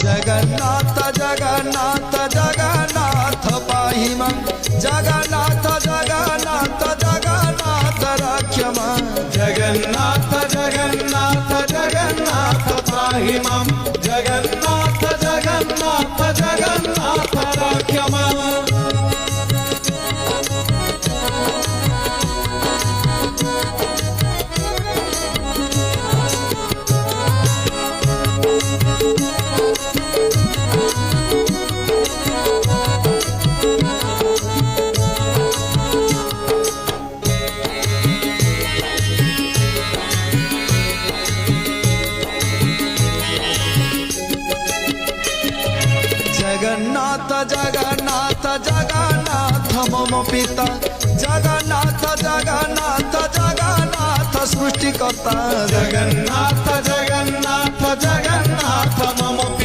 जगन्नाथ जगन्नाथ जगन्नाथ पाहि मां जगन्नाथ जगन्नाथ जगन्नाथ रक्ष मां जगन्नाथ जगन्नाथ जगन्नाथ पाहि मां जगन्नाथ जगन्नाथ जगन्नाथ रक्ष मां जगन्नाथ जगन्नाथ जगन्नाथ मम पिता जगन्नाथ जगन्नाथ जगन्नाथ सृष्टिकर्ता जगन्नाथ जगन्नाथ जगन्नाथ मम पिता